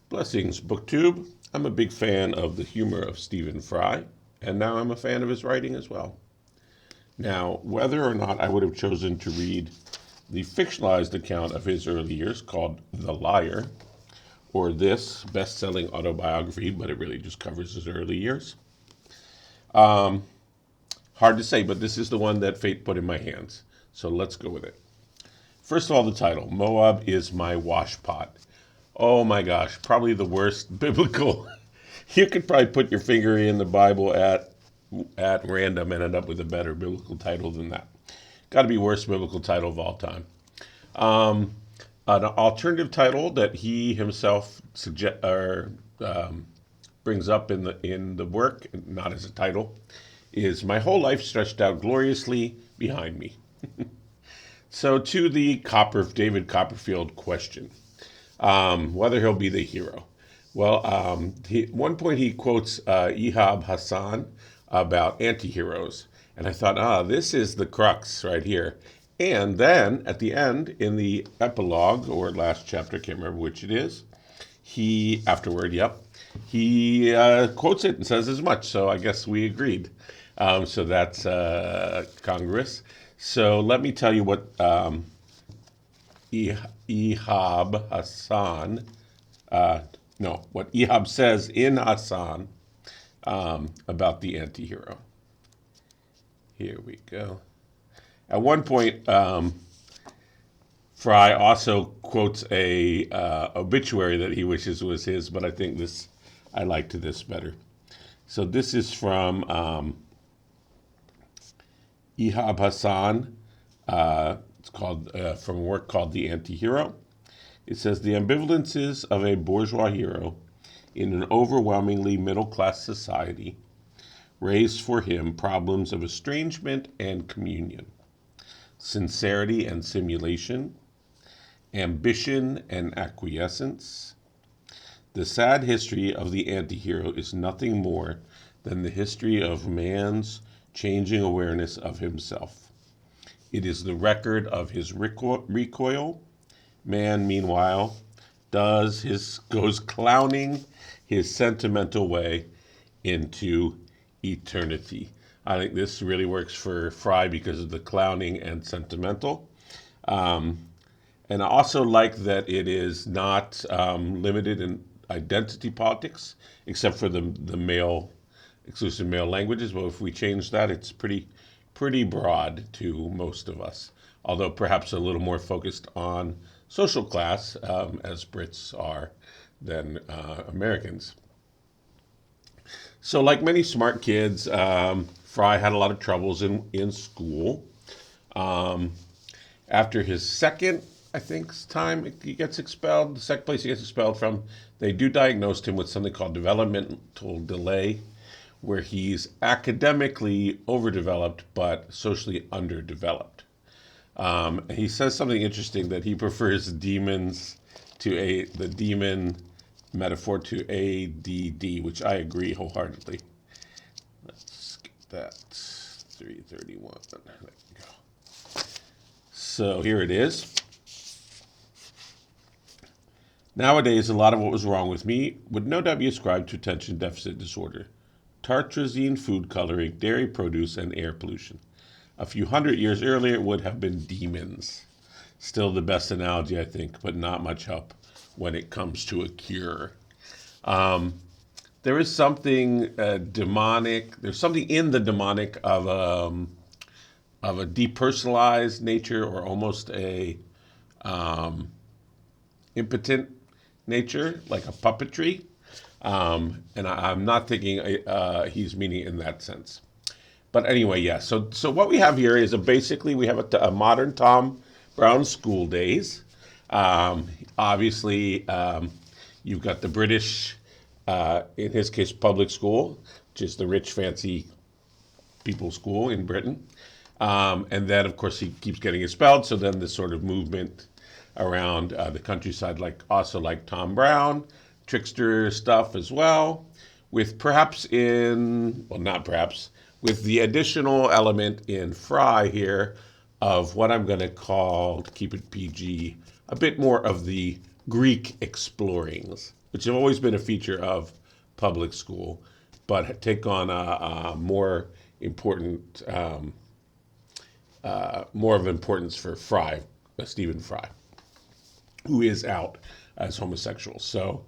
Blessings, BookTube. I'm a big fan of the humor of Stephen Fry, and now I'm a fan of his writing as well. Now, whether or not I would have chosen to read the fictionalized account of his early years called The Liar, or this best-selling autobiography, but it really just covers his early years, hard to say, but this is the one that fate put in my hands. So let's go with it. First of all, the title, Moab is my washpot. Oh my gosh, probably the worst biblical. You could probably put your finger in the Bible at random and end up with a better biblical title than that. Got to be worst biblical title of all time. An alternative title that he himself brings up in the work, not as a title, is My Whole Life Stretched Out Gloriously Behind Me. So to the David Copperfield question, whether he'll be the hero. Well, at one point he quotes Ihab Hassan about anti-heroes. And I thought, this is the crux right here. And then at the end, in the epilogue, or last chapter, can't remember which it is, he quotes it and says as much. So I guess we agreed. So that's congruous. So let me tell you what Ihab Hassan, what Ihab says in Hassan about the anti-hero. Here we go. At one point, Fry also quotes a obituary that he wishes was his, but I think I liked this better. So this is from Ihab Hassan. It's called from a work called The Anti-Hero. It says, the ambivalences of a bourgeois hero in an overwhelmingly middle-class society raised for him problems of estrangement and communion, sincerity and simulation, ambition and acquiescence. The sad history of the anti-hero is nothing more than the history of man's changing awareness of himself. It is the record of his recoil. Man, meanwhile, goes clowning his sentimental way into eternity. I think this really works for Fry because of the clowning and sentimental. And I also like that it is not limited in identity politics, except for the exclusive male languages. But if we change that, it's pretty broad to most of us, although perhaps a little more focused on social class, as Brits are, than Americans. So like many smart kids, Fry had a lot of troubles in school. After his second, time he gets expelled, the second place he gets expelled from, they do diagnose him with something called developmental delay, where he's academically overdeveloped but socially underdeveloped. He says something interesting, that he prefers demons the demon metaphor to ADD, which I agree wholeheartedly. Let's get that. 331. There we go. So here it is. Nowadays, a lot of what was wrong with me would no doubt be ascribed to attention deficit disorder, tartrazine food coloring, dairy produce, and air pollution. A few hundred years earlier, it would have been demons. Still the best analogy, I think, but not much help when it comes to a cure. There is something demonic. There's something in the demonic of a depersonalized nature, or almost a impotent nature, like a puppetry. And I'm not thinking he's meaning in that sense. But anyway, yeah. So what we have here is basically we have a modern Tom Brown school days. Obviously, you've got the British, in his case, public school, which is the rich, fancy people's school in Britain. And then, of course, he keeps getting expelled. So then this sort of movement around the countryside, like Tom Brown, trickster stuff as well, with with the additional element in Fry here of what I'm going to call, to keep it PG, a bit more of the Greek explorings. which have always been a feature of public school, but take on a more important, more of importance for Fry, Stephen Fry, who is out as homosexual. So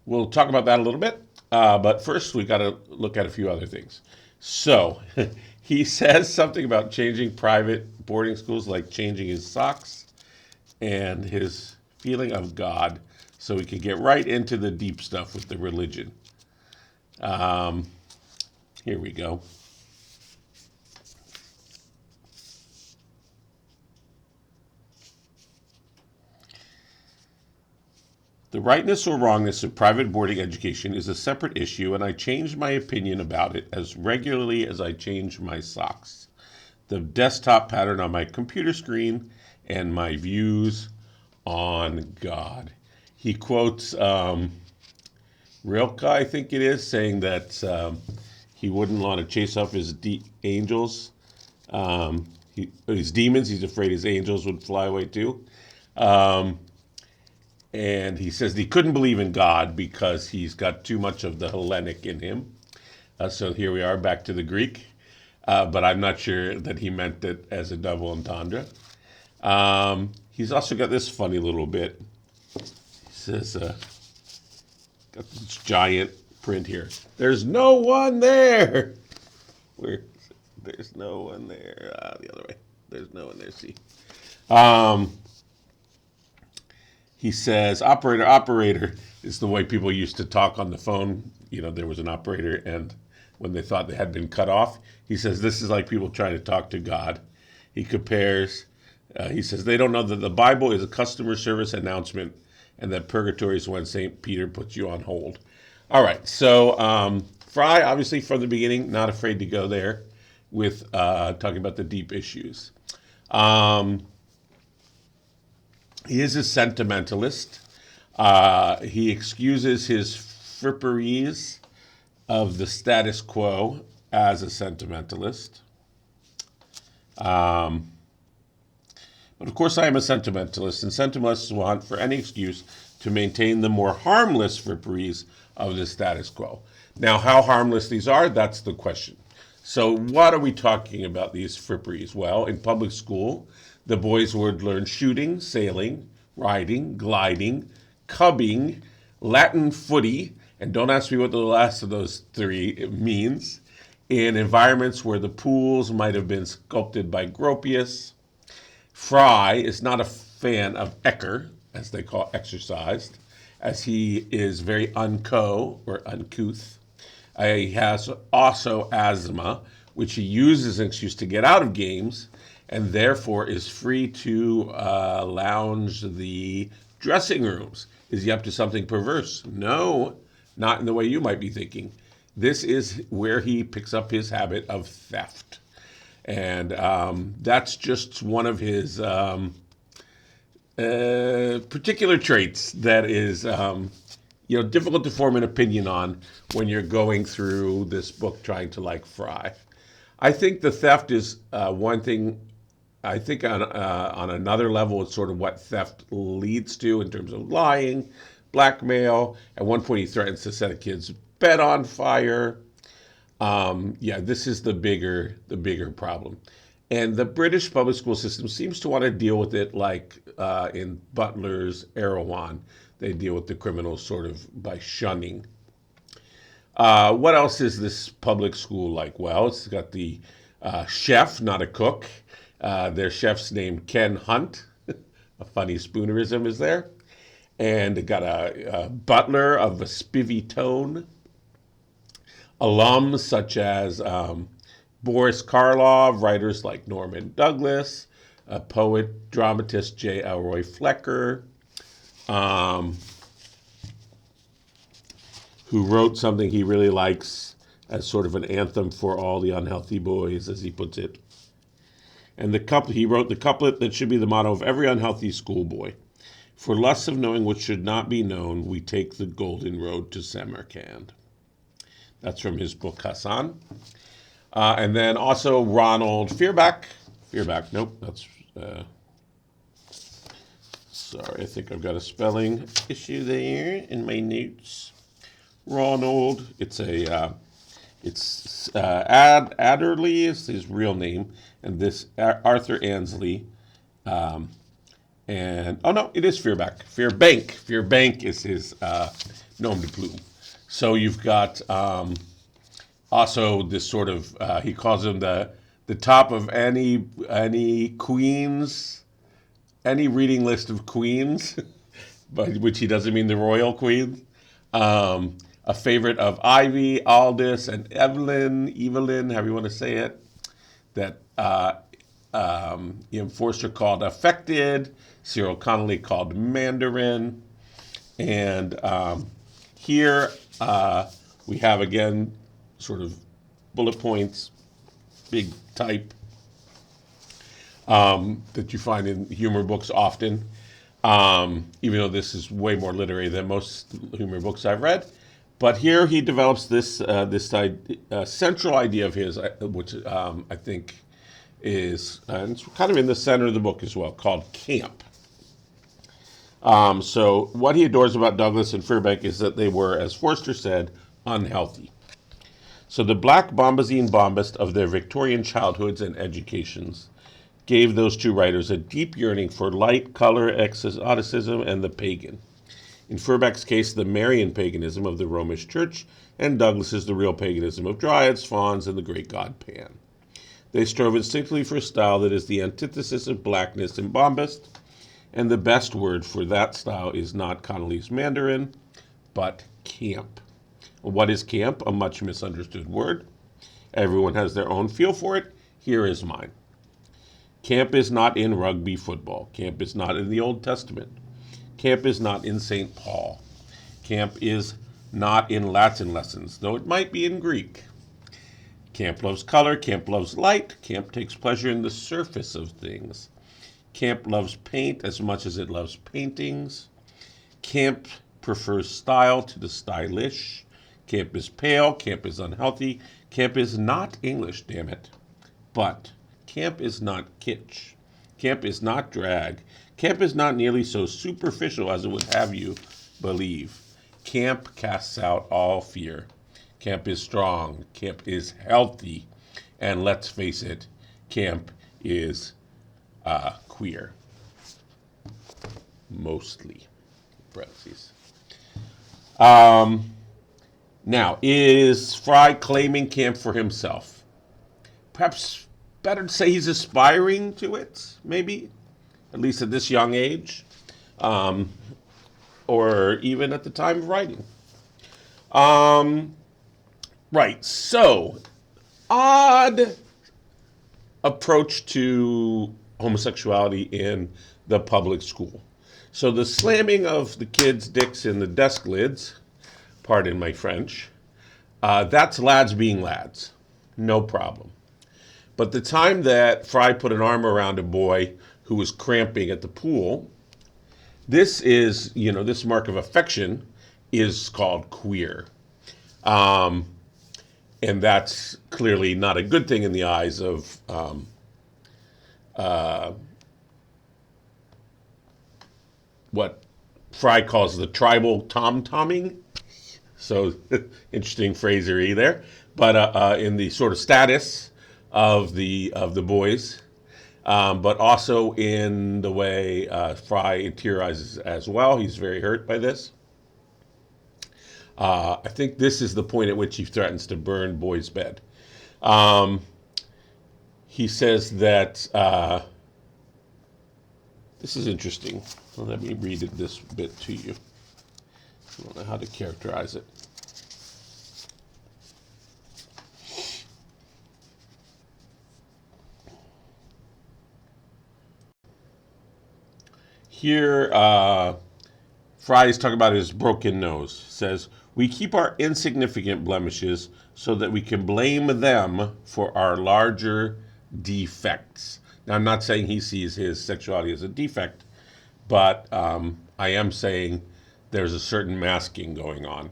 we'll talk about that a little bit. But first, we got to look at a few other things. So he says something about changing private boarding schools, like changing his socks and his feeling of God, so we can get right into the deep stuff with the religion. Here we go. The rightness or wrongness of private boarding education is a separate issue, and I change my opinion about it as regularly as I change my socks, the desktop pattern on my computer screen, and my views on God. He quotes Rilke, I think it is, saying that he wouldn't want to chase off his angels, his demons. He's afraid his angels would fly away too. And he says he couldn't believe in God because he's got too much of the Hellenic in him. So here we are back to the Greek. But I'm not sure that he meant it as a double entendre. He's also got this funny little bit. He says, got this giant print here. There's no one there. Where? There's no one there. The other way. There's no one there. See. He says, operator, operator is the way people used to talk on the phone. You know, there was an operator, and when they thought they had been cut off, he says, this is like people trying to talk to God. He compares, he says, they don't know that the Bible is a customer service announcement and that purgatory is when St. Peter puts you on hold. All right, so Fry, obviously from the beginning, not afraid to go there with talking about the deep issues. He is a sentimentalist. He excuses his fripperies of the status quo as a sentimentalist. But of course I am a sentimentalist, and sentimentalists want for any excuse to maintain the more harmless fripperies of the status quo. Now, how harmless these are, that's the question. So what are we talking about, these fripperies? Well, in public school, the boys would learn shooting, sailing, riding, gliding, cubbing, Latin footy, and don't ask me what the last of those three means, in environments where the pools might have been sculpted by Gropius. Fry is not a fan of Ecker, as they call exercised, as he is very uncouth. He has also asthma, which he uses as an excuse to get out of games, and therefore is free to lounge the dressing rooms. Is he up to something perverse? No, not in the way you might be thinking. This is where he picks up his habit of theft. And that's just one of his particular traits that is difficult to form an opinion on when you're going through this book trying to like Fry. I think the theft is one thing. I think on another level, it's sort of what theft leads to in terms of lying, blackmail. At one point, he threatens to set a kid's bed on fire. This is the bigger problem. And the British public school system seems to want to deal with it like in Butler's Erewhon. They deal with the criminals sort of by shunning. What else is this public school like? Well, it's got the chef, not a cook. Their chef's named Ken Hunt. A funny spoonerism is there. And it got a butler of a spivvy tone. Alums such as Boris Karloff, writers like Norman Douglas, a poet, dramatist J. Elroy Flecker, who wrote something he really likes as sort of an anthem for all the unhealthy boys, as he puts it. And he wrote the couplet that should be the motto of every unhealthy schoolboy. For lust of knowing what should not be known, we take the golden road to Samarkand. That's from his book Hassan. And then also Ronald Fearback. Nope, that's Sorry, I think I've got a spelling issue there in my notes. Ronald. It's Adderley is his real name, and this Arthur Ansley. And oh no, it is Fearbank. Fearbank is his nom de plume. So you've got also this sort of he calls him the top of any queens, any reading list of queens, by which he doesn't mean the royal queen. A favorite of Ivy, Aldous, and Evelyn, however you want to say it. That Ian Forster called affected, Cyril Connolly called Mandarin, and here we have again sort of bullet points, big type that you find in humor books often, even though this is way more literary than most humor books I've read. But here he develops this central idea of his, which I think is, and it's kind of in the center of the book as well, called camp. So what he adores about Douglas and Fairbank is that they were, as Forster said, unhealthy. So the black bombazine bombast of their Victorian childhoods and educations gave those two writers a deep yearning for light, color, exoticism, and the pagan. In Furbeck's case, the Marian paganism of the Romish Church, and Douglas's the real paganism of dryads, fauns, and the great god Pan. They strove instinctively for a style that is the antithesis of blackness and bombast, and the best word for that style is not Connolly's Mandarin, but camp. What is camp? A much misunderstood word. Everyone has their own feel for it. Here is mine. Camp is not in rugby football. Camp is not in the Old Testament. Camp is not in St. Paul. Camp is not in Latin lessons, though it might be in Greek. Camp loves color. Camp loves light. Camp takes pleasure in the surface of things. Camp loves paint as much as it loves paintings. Camp prefers style to the stylish. Camp is pale. Camp is unhealthy. Camp is not English, damn it. But camp is not kitsch. Camp is not drag. Camp is not nearly so superficial as it would have you believe. Camp casts out all fear. Camp is strong. Camp is healthy. And let's face it, camp is queer. Mostly. Parentheses. Now, is Fry claiming camp for himself? Perhaps better to say he's aspiring to it, maybe, at least at this young age, or even at the time of writing. Right, so, odd approach to homosexuality in the public school. So the slamming of the kids' dicks in the desk lids, pardon my French, that's lads being lads, no problem. But the time that Fry put an arm around a boy who was cramping at the pool, this is, this mark of affection is called queer. And that's clearly not a good thing in the eyes of what Fry calls the tribal tom-tomming. So interesting phrasery there. But in the sort of status of the boys, but also in the way Fry interiorizes as well. He's very hurt by this. I think this is the point at which he threatens to burn Boy's bed. He says that, this is interesting. Well, let me read this bit to you. I don't know how to characterize it. Here, Fry is talking about his broken nose. Says, we keep our insignificant blemishes so that we can blame them for our larger defects. Now, I'm not saying he sees his sexuality as a defect, but I am saying there's a certain masking going on.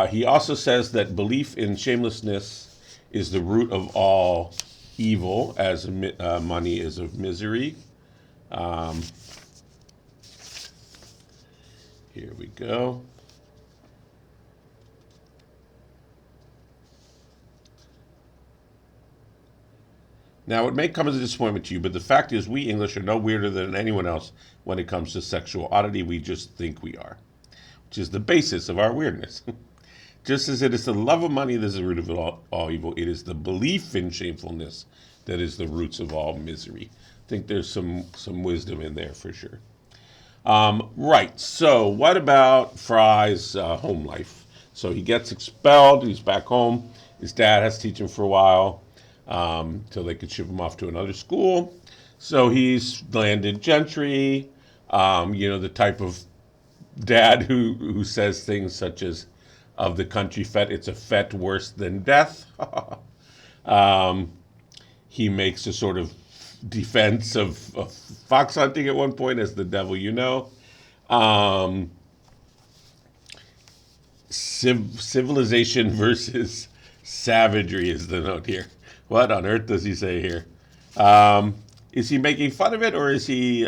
He also says that belief in shamelessness is the root of all evil, as money is of misery. Here we go. Now, it may come as a disappointment to you, but the fact is we English are no weirder than anyone else when it comes to sexual oddity. We just think we are, which is the basis of our weirdness. Just as it is the love of money that is the root of all evil, it is the belief in shamefulness that is the roots of all misery. I think there's some wisdom in there for sure. Right, so what about Fry's home life? So he gets expelled, he's back home. His dad has to teach him for a while till they could ship him off to another school. So he's landed gentry, the type of dad who says things such as, of the country fet, it's a fet worse than death. He makes a sort of defense of fox hunting at one point as the devil you know. Civilization versus savagery is the note here. What on earth does he say here? Is he making fun of it, or is he,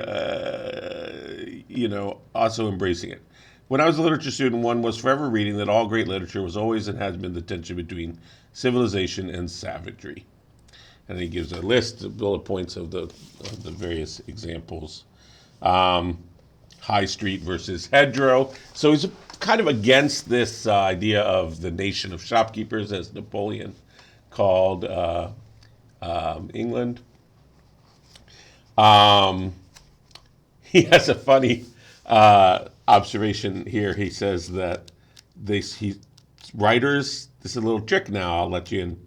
also embracing it? When I was a literature student, one was forever reading that all great literature was always and has been the tension between civilization and savagery. And he gives a list of bullet points of the various examples. High Street versus hedgerow. So he's kind of against this idea of the nation of shopkeepers, as Napoleon called England. He has a funny observation here. He says that writers, this is a little trick now, I'll let you in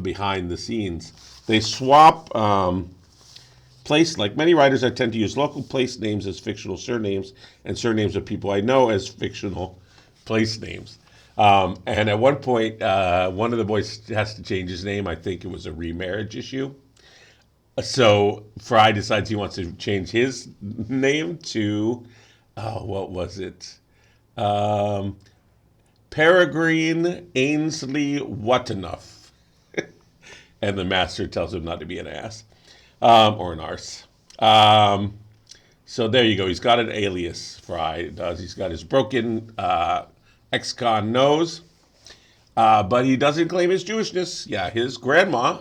behind the scenes. They swap place, like many writers, I tend to use local place names as fictional surnames and surnames of people I know as fictional place names. And at one point, one of the boys has to change his name. I think it was a remarriage issue. So Fry decides he wants to change his name to, what was it? Peregrine Ainsley Whatenough. And the master tells him not to be an ass or an arse. So there you go. He's got an alias, Fry does. He's got his broken ex-con nose, but he doesn't claim his Jewishness. Yeah, his grandma,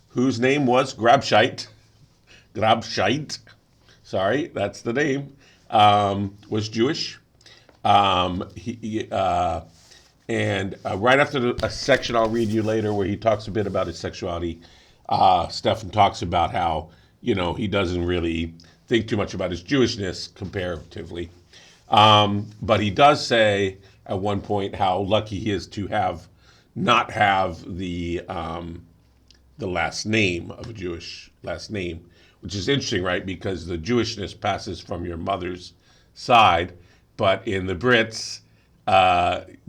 whose name was Grabscheit, sorry, that's the name, was Jewish. And right after a section I'll read you later where he talks a bit about his sexuality, Stefan talks about how, he doesn't really think too much about his Jewishness comparatively. But he does say at one point how lucky he is to not have the last name of a Jewish last name, which is interesting, right? Because the Jewishness passes from your mother's side, but in the Brits,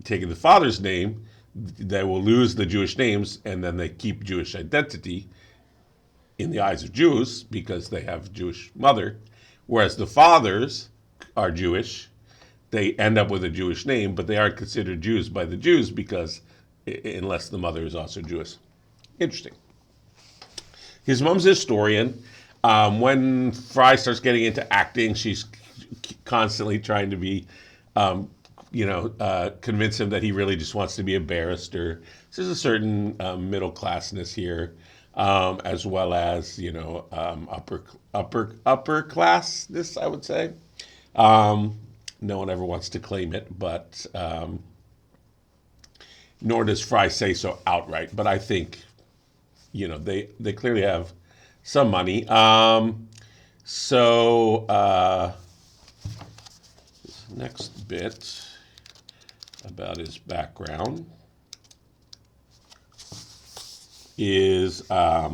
taking the father's name, they will lose the Jewish names, and then they keep Jewish identity in the eyes of Jews because they have a Jewish mother, whereas the fathers are Jewish. They end up with a Jewish name, but they aren't considered Jews by the Jews because unless the mother is also Jewish. Interesting. His mom's a historian. When Fry starts getting into acting, she's constantly trying to be convince him that he really just wants to be a barrister. So there's a certain middle classness here, as well as upper classness, I would say. No one ever wants to claim it, but nor does Fry say so outright. But I think they clearly have some money. This next bit about his background is a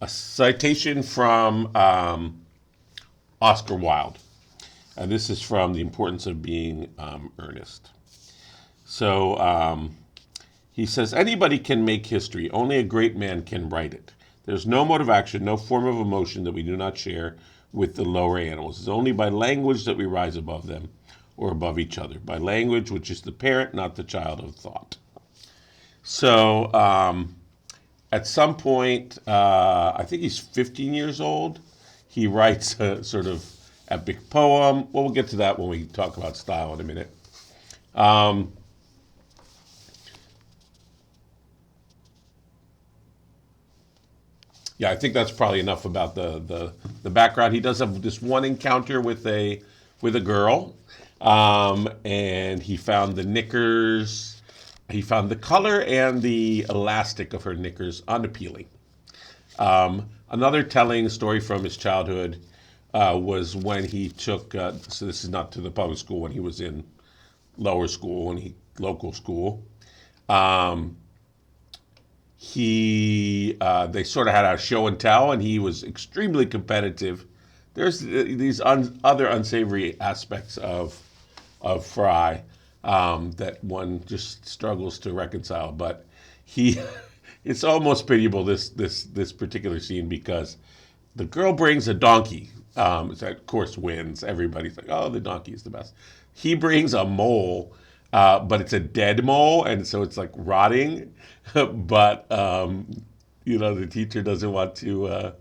citation from Oscar Wilde. And this is from The Importance of Being Earnest. So he says, anybody can make history. Only a great man can write it. There's no mode of action, no form of emotion that we do not share with the lower animals. It's only by language that we rise above them or above each other. By language, which is the parent, not the child of thought. So at some point, I think he's 15 years old, he writes a sort of epic poem. Well, we'll get to that when we talk about style in a minute. Um, yeah, I think that's probably enough about the background. He does have this one encounter with a girl, and he found the knickers. He found the color and the elastic of her knickers unappealing. Another telling story from his childhood was when he took. So this is not to the public school, when he was in lower school, local school. Um, they sort of had a show and tell, and he was extremely competitive. There's these other unsavory aspects of Fry that one just struggles to reconcile. But he, it's almost pitiable, this particular scene, because the girl brings a donkey. So of course wins. Everybody's like, oh, the donkey is the best. He brings a mole, but it's a dead mole, and so it's like rotting. But the teacher doesn't want to.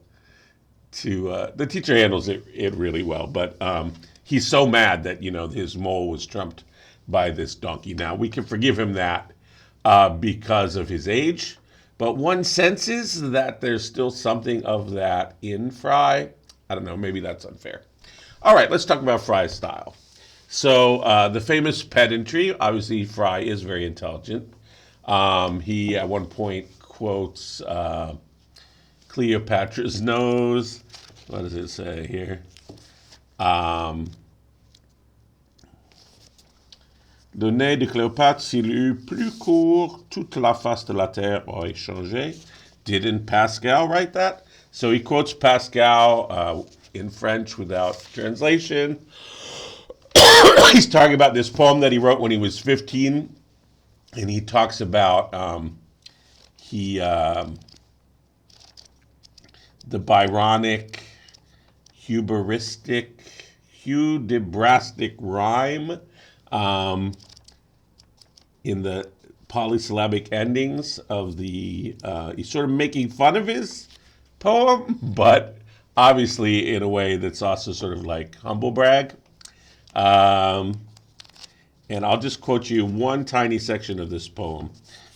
The teacher handles it really well, but he's so mad that his mole was trumped by this donkey. Now we can forgive him that because of his age, but one senses that there's still something of that in Fry. I don't know, maybe that's unfair. All right, let's talk about Fry's style. So the famous pedantry, obviously Fry is very intelligent. He at one point quotes Cleopatra's nose. What does it say here? Le nez de Cléopâtre, s'il eut plus court, toute la face de la terre aurait changé. Didn't Pascal write that? So he quotes Pascal in French without translation. He's talking about this poem that he wrote when he was 15, and he talks about the Byronic, Hudibrastic rhyme in the polysyllabic endings of the. He's sort of making fun of his poem, but obviously in a way that's also sort of like humble brag. And I'll just quote you one tiny section of this poem.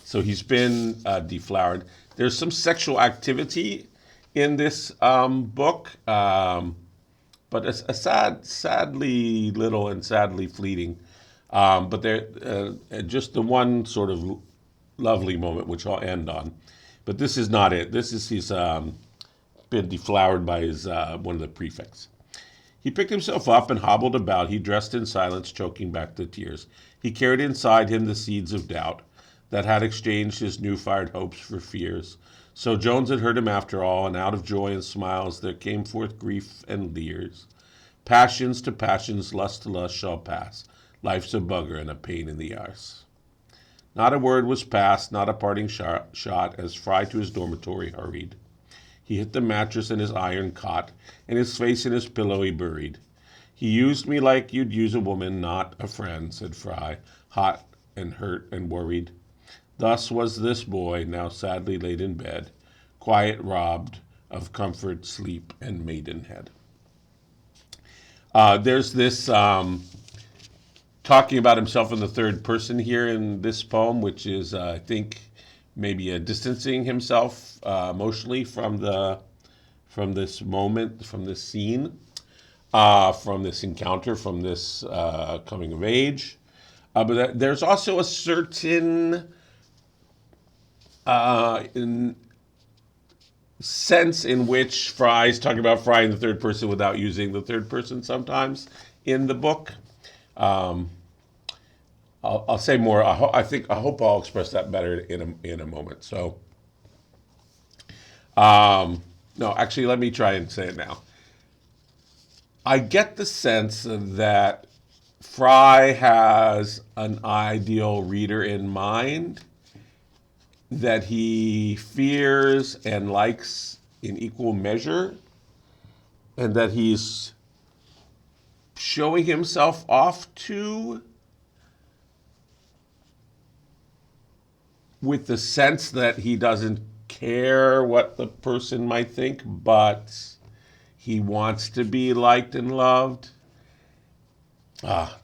So he's been deflowered. There's some sexual activity in this book, but it's a sadly little and sadly fleeting. But there, just the one sort of lovely moment, which I'll end on. But this is not it. He's been deflowered by his one of the prefects. He picked himself up and hobbled about. He dressed in silence, choking back the tears. He carried inside him the seeds of doubt that had exchanged his new-fired hopes for fears. So Jones had heard him after all, and out of joy and smiles there came forth grief and leers. Passions to passions, lust to lust shall pass. Life's a bugger and a pain in the arse. Not a word was passed, not a parting shot, as Fry to his dormitory hurried. He hit the mattress in his iron cot, and his face in his pillow he buried. He used me like you'd use a woman, not a friend, said Fry, hot and hurt and worried. Thus was this boy, now sadly laid in bed, quiet robbed of comfort, sleep, and maidenhead. There's this talking about himself in the third person here in this poem, which is, I think, maybe distancing himself emotionally from this moment, from this scene, from this encounter, from this coming of age. But there's also a certain sense in which Fry's talking about Fry in the third person without using the third person sometimes in the book. I'll say more. I hope I'll express that better in a moment. So, no, actually, let me try and say it now. I get the sense that Fry has an ideal reader in mind that he fears and likes in equal measure, and that he's showing himself off to with the sense that he doesn't care what the person might think, but He wants to be liked and loved.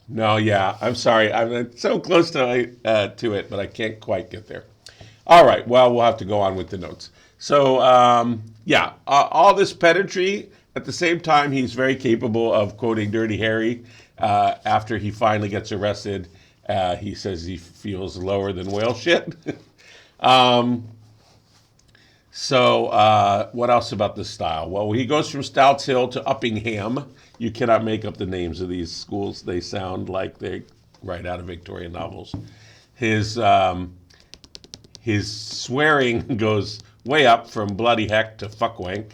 No, yeah, I'm sorry. I'm so close to it, but I can't quite get there. All right, well, we'll have to go on with the notes. So, all this pedantry. At the same time, he's very capable of quoting Dirty Harry. After he finally gets arrested, he says he feels lower than whale shit. What else about this style? Well, he goes from Stout's Hill to Uppingham. You cannot make up the names of these schools. They sound like they're right out of Victorian novels. His swearing goes way up from bloody heck to fuckwank.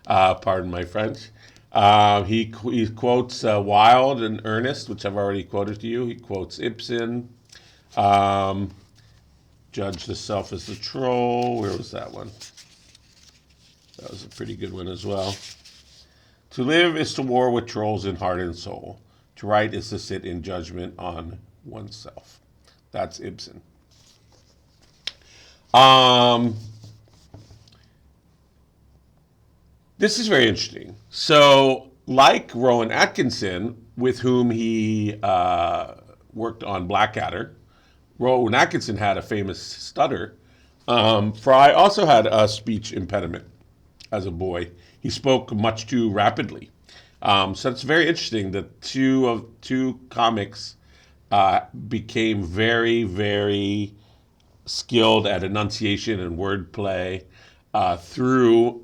Pardon my French. He quotes Wilde and Ernest, which I've already quoted to you. He quotes Ibsen. Judge the Self as the Troll. Where was that one? That was a pretty good one as well. To live is to war with trolls in heart and soul. To write is to sit in judgment on oneself. That's Ibsen. This is very interesting. So, like Rowan Atkinson, with whom he worked on Blackadder, Rowan Atkinson had a famous stutter. Fry also had a speech impediment as a boy. He spoke much too rapidly. So it's very interesting that two comics became very, very skilled at enunciation and wordplay through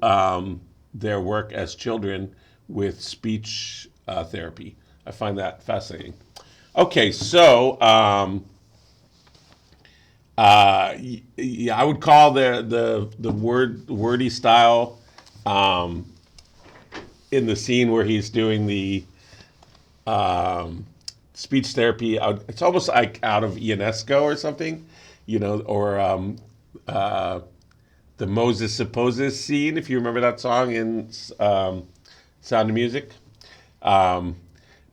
their work as children with speech therapy. I find that fascinating. Okay, so I would call the wordy style in the scene where he's doing the speech therapy. It's almost like out of Ionesco or something, or the Moses Supposes scene, if you remember that song in Sound of Music. But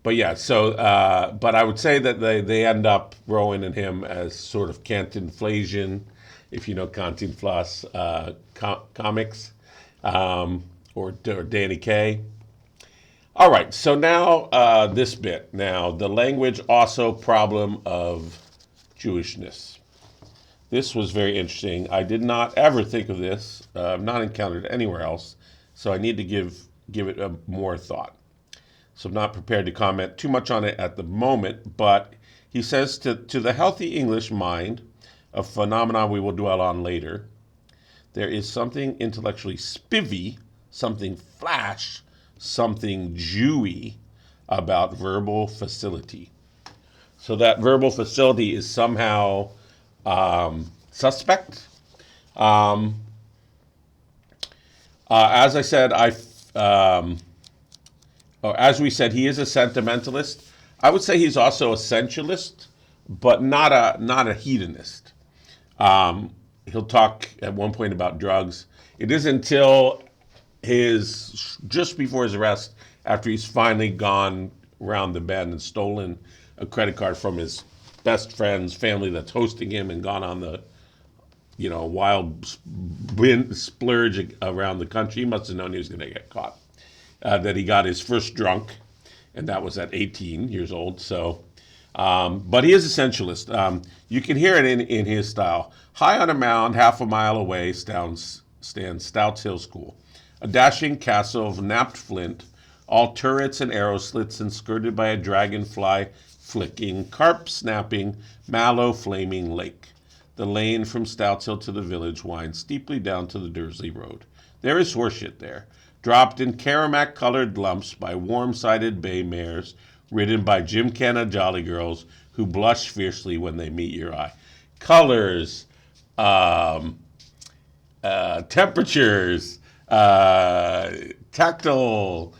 I would say that they end up, Rowan and him, as sort of Cantinflation, if you know Cantinflas comics, or Danny Kaye. All right, so now this bit. Now, the language also problem of Jewishness. This was very interesting. I did not ever think of this. I've not encountered it anywhere else, so I need to give it more thought. So I'm not prepared to comment too much on it at the moment, but he says to the healthy English mind, a phenomenon we will dwell on later, there is something intellectually spivvy, something flash, something Jewy about verbal facility. So that verbal facility is somehow suspect. As I said, as we said, he is a sentimentalist. I would say he's also a sensualist, but not a hedonist. He'll talk at one point about drugs. It is until just before his arrest, after he's finally gone around the bend and stolen a credit card from his best friend's family that's hosting him and gone on the wild splurge around the country. He must have known he was going to get caught. That he got his first drunk, and that was at 18 years old. So, but he is a sensualist. You can hear it in his style. High on a mound, half a mile away, stands Stout's Hill School, a dashing castle of napped flint, all turrets and arrow slits, and skirted by a dragonfly flicking, carp snapping, mallow flaming lake. The lane from Stout's Hill to the village winds steeply down to the Dursley Road. There is horseshit there, dropped in Caramac-colored lumps by warm-sided bay mares, ridden by gymkhana jolly girls who blush fiercely when they meet your eye. Colors, temperatures, tactile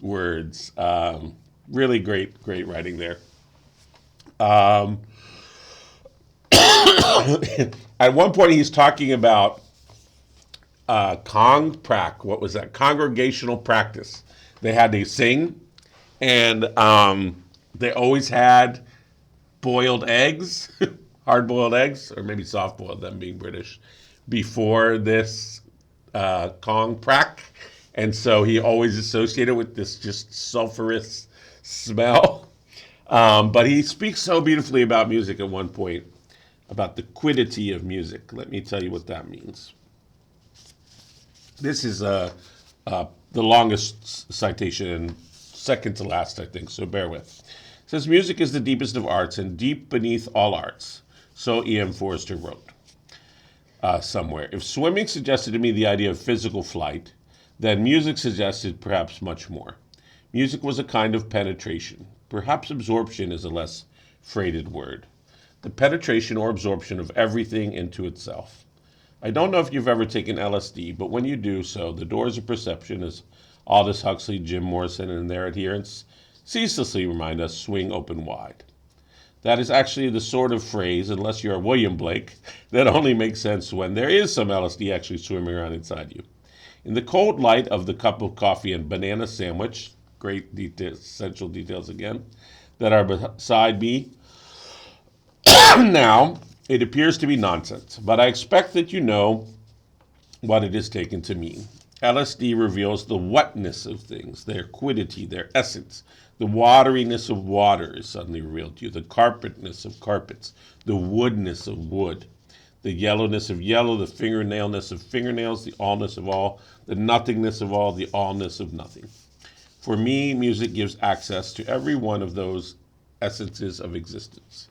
words. Really great writing there. At one point, he's talking about what was that? Congregational practice. They had to sing, and they always had boiled eggs, hard-boiled eggs, or maybe soft-boiled, them being British, before this Kong prac. And so he always associated with this just sulfurous smell. But he speaks so beautifully about music at one point, about the quiddity of music. Let me tell you what that means. This is the longest citation, second to last, I think, so bear with. It says, music is the deepest of arts, and deep beneath all arts. So E.M. Forster wrote somewhere. If swimming suggested to me the idea of physical flight, then music suggested perhaps much more. Music was a kind of penetration. Perhaps absorption is a less freighted word. The penetration or absorption of everything into itself. I don't know if you've ever taken LSD, but when you do so, the doors of perception, as Aldous Huxley, Jim Morrison, and their adherents ceaselessly remind us, swing open wide. That is actually the sort of phrase, unless you're William Blake, that only makes sense when there is some LSD actually swimming around inside you. In the cold light of the cup of coffee and banana sandwich, great details, essential details again, that are beside me now, it appears to be nonsense, but I expect that you know what it is taken to mean. LSD reveals the wetness of things, their quiddity, their essence. The wateriness of water is suddenly revealed to you, the carpetness of carpets, the woodness of wood, the yellowness of yellow, the fingernailness of fingernails, the allness of all, the nothingness of all, the allness of nothing. For me, music gives access to every one of those essences of existence,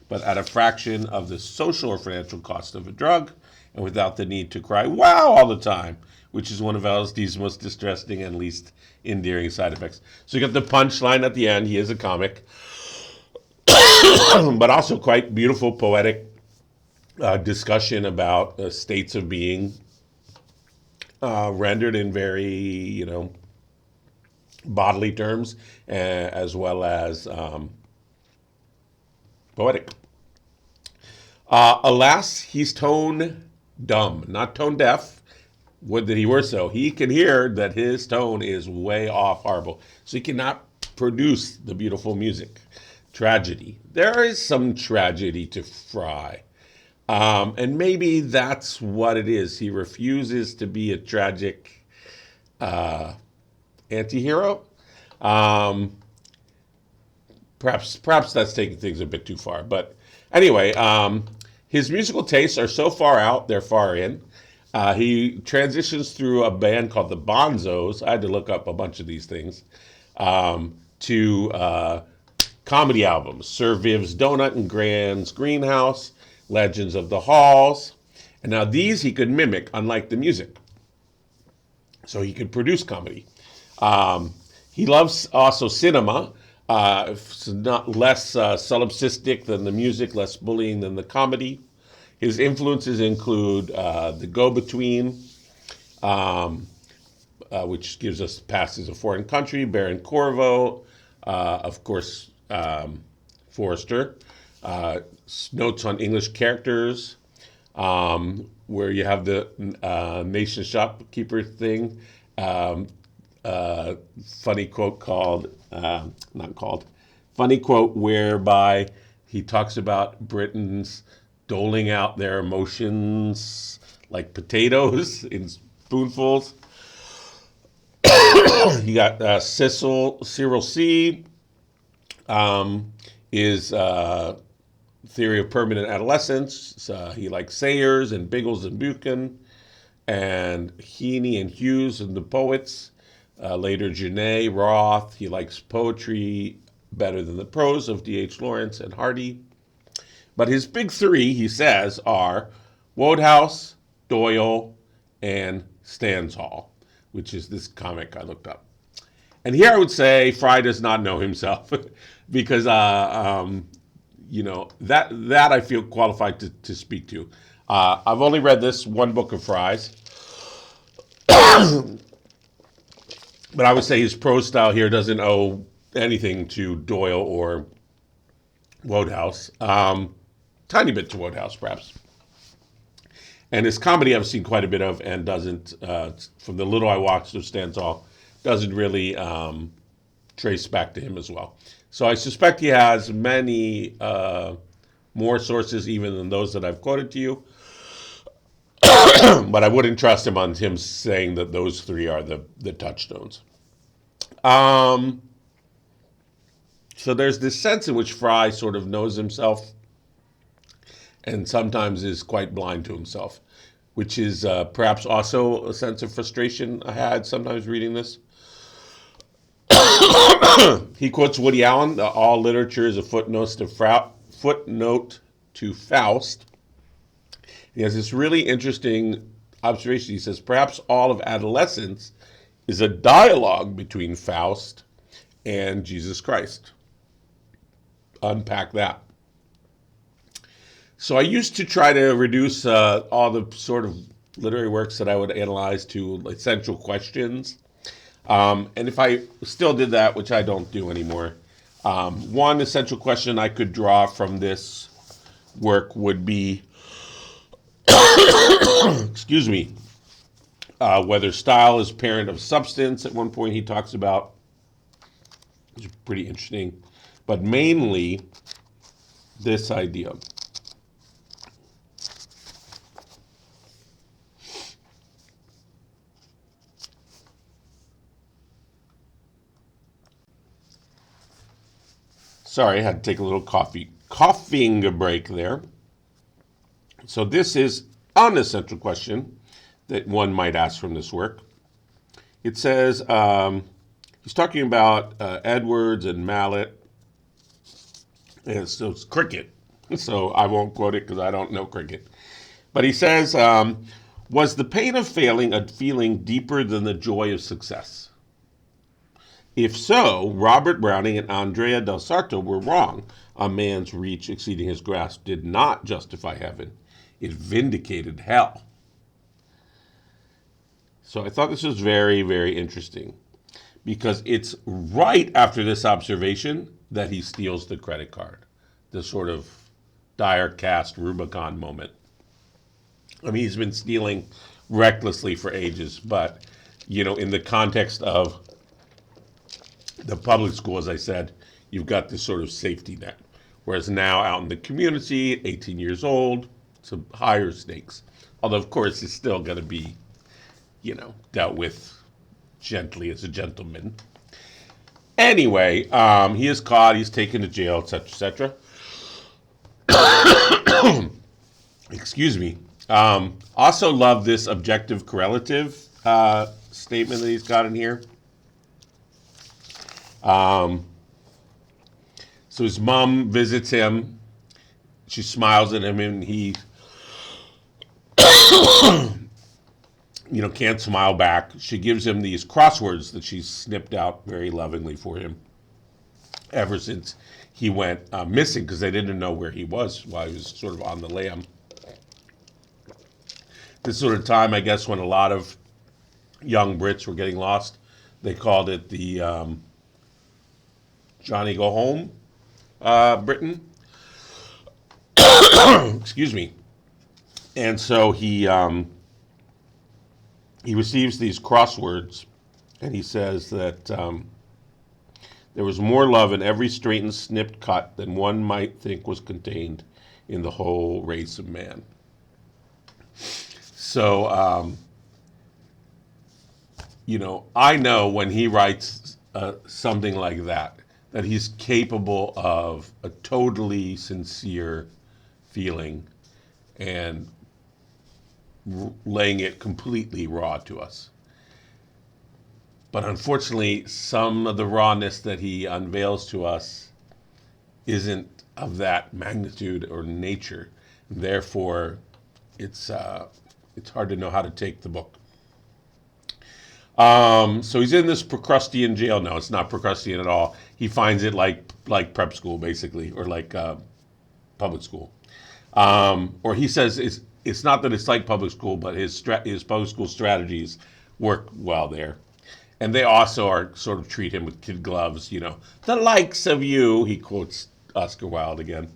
but at a fraction of the social or financial cost of a drug, and without the need to cry, wow, all the time, which is one of LSD's most distressing and least endearing side effects. So you got the punchline at the end. He is a comic, but also quite beautiful, poetic discussion about states of being rendered in very, bodily terms, as well as poetic. Alas, he's tone dumb, not tone deaf. Would that he were so. He can hear that his tone is way off, horrible. So he cannot produce the beautiful music. Tragedy. There is some tragedy to Fry. And maybe that's what it is. He refuses to be a tragic anti-hero. Perhaps that's taking things a bit too far. But anyway, his musical tastes are so far out, they're far in. He transitions through a band called the Bonzos. I had to look up a bunch of these things. To comedy albums. Sir Viv's Donut and Grand's Greenhouse, Legends of the Halls. And now these he could mimic, unlike the music. So he could produce comedy. He loves also cinema. It's not less solipsistic than the music, less bullying than the comedy. His influences include The Go-Between, which gives us Past is a Foreign Country, Baron Corvo, of course, Forster, notes on English characters, where you have the nation shopkeeper thing, funny quote funny quote whereby he talks about Britons doling out their emotions like potatoes in spoonfuls. You got Cyril C. Is Theory of Permanent Adolescence. He likes Sayers and Biggles and Buchan, and Heaney and Hughes and the poets. Later, Genet, Roth. He likes poetry better than the prose of D.H. Lawrence and Hardy. But his big three, he says, are Wodehouse, Doyle, and Stanshall, which is this comic I looked up. And here I would say Fry does not know himself because, that I feel qualified to speak to. I've only read this one book of Fry's. But I would say his prose style here doesn't owe anything to Doyle or Wodehouse. Tiny bit to Wodehouse, perhaps. And his comedy I've seen quite a bit of and doesn't, from the little I watched of Stanshall, doesn't really trace back to him as well. So I suspect he has many more sources even than those that I've quoted to you. But I wouldn't trust him on him saying that those three are the touchstones. Um, so there's this sense in which Fry sort of knows himself and sometimes is quite blind to himself, which is perhaps also a sense of frustration I had sometimes reading this. He quotes Woody Allen: "All literature is a footnote to Faust." He has this really interesting observation. He says, "Perhaps all of adolescence is a dialogue between Faust and Jesus Christ." Unpack that. So I used to try to reduce all the sort of literary works that I would analyze to essential questions. And if I still did that, which I don't do anymore, one essential question I could draw from this work would be, excuse me, whether style is parent of substance. At one point he talks about, which is pretty interesting, but mainly this idea. Sorry, I had to take a little coughing break there. So this is an essential question that one might ask from this work. It says, he's talking about Edwards and Mallet, and so it's cricket. So I won't quote it because I don't know cricket. But he says, was the pain of failing a feeling deeper than the joy of success? If so, Robert Browning and Andrea del Sarto were wrong. A man's reach exceeding his grasp did not justify heaven. It vindicated hell. So I thought this was very, very interesting because it's right after this observation that he steals the credit card, the sort of dire cast Rubicon moment. I mean, he's been stealing recklessly for ages, but, in the context of the public school, as I said, you've got this sort of safety net. Whereas now out in the community, 18 years old, some higher stakes. Although, of course, it's still going to be, dealt with gently as a gentleman. Anyway, he is caught, he's taken to jail, etc., etc. Excuse me. Also love this objective correlative statement that he's got in here. So his mom visits him. She smiles at him, and he, can't smile back. She gives him these crosswords that she's snipped out very lovingly for him ever since he went missing because they didn't know where he was while he was sort of on the lam. This sort of time, I guess, when a lot of young Brits were getting lost, they called it the Johnny Go Home Britain. Excuse me. And so he receives these crosswords, and he says that there was more love in every straightened, snipped cut than one might think was contained in the whole race of man. So, I know when he writes something like that he's capable of a totally sincere feeling and laying it completely raw to us. But unfortunately, some of the rawness that he unveils to us isn't of that magnitude or nature. Therefore, it's hard to know how to take the book. So he's in this Procrustean jail. No, it's not Procrustean at all. He finds it like prep school, basically, or like public school. Or he says it's not that it's like public school, but his public school strategies work well there. And they also are sort of treat him with kid gloves, the likes of you. He quotes Oscar Wilde again.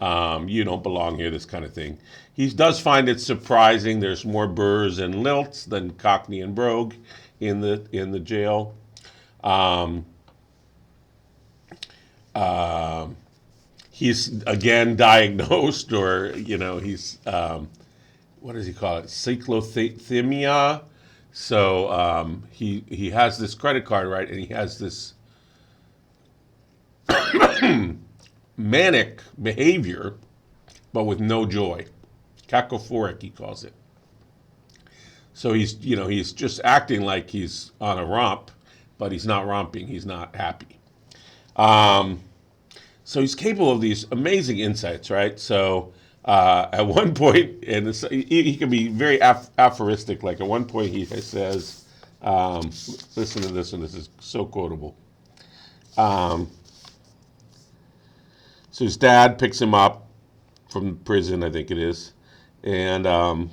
You don't belong here, this kind of thing. He does find it surprising. There's more burrs and lilts than Cockney and brogue in the jail. He's again diagnosed, or he's what does he call it? Cyclothymia. So he has this credit card, right? And he has this manic behavior, but with no joy. Cacophoric, he calls it. So he's just acting like he's on a romp, but he's not romping. He's not happy. So he's capable of these amazing insights, right? So at one point, and he can be very aphoristic. Like at one point, he says, "Listen to this, and this is so quotable." So his dad picks him up from prison, I think it is, and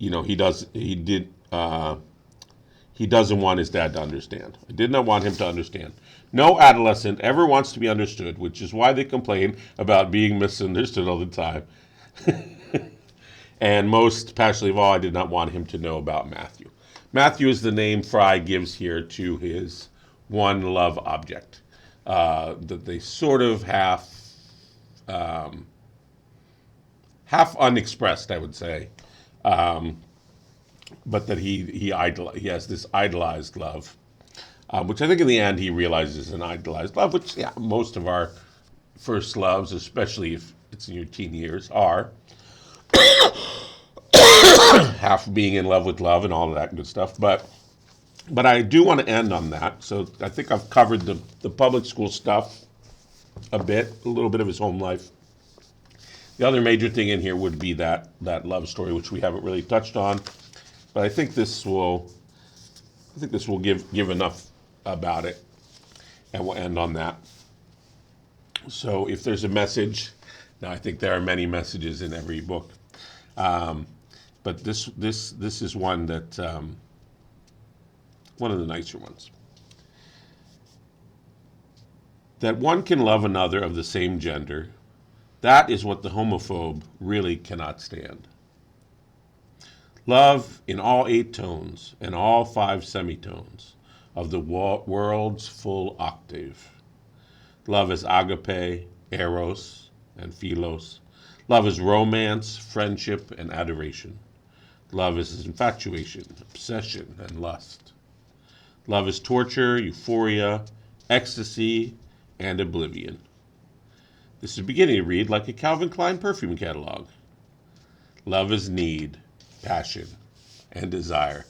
he doesn't want his dad to understand. I did not want him to understand. No adolescent ever wants to be understood, which is why they complain about being misunderstood all the time. And most passionately of all, I did not want him to know about Matthew. Matthew is the name Fry gives here to his one love object that they sort of half unexpressed, I would say. But that he has this idolized love, which I think in the end he realizes is an idolized love, which most of our first loves, especially if it's in your teen years, are half being in love with love and all of that good stuff. But I do want to end on that. So I think I've covered the public school stuff a little bit of his home life. The other major thing in here would be that love story, which we haven't really touched on. But I think this will give enough about it, and we'll end on that. So if there's a message, now I think there are many messages in every book, but this is one that one of the nicer ones. That one can love another of the same gender, that is what the homophobe really cannot stand. Love in all 8 tones and all 5 semitones of the world's full octave. Love is agape, eros, and philos. Love is romance, friendship, and adoration. Love is infatuation, obsession, and lust. Love is torture, euphoria, ecstasy, and oblivion. This is beginning to read like a Calvin Klein perfume catalog. Love is need, passion, and desire.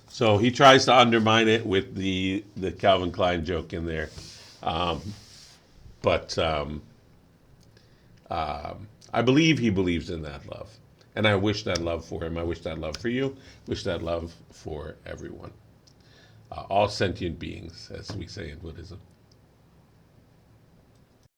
So he tries to undermine it with the Calvin Klein joke in there. But I believe he believes in that love. And I wish that love for him. I wish that love for you. Wish that love for everyone. All sentient beings, as we say in Buddhism.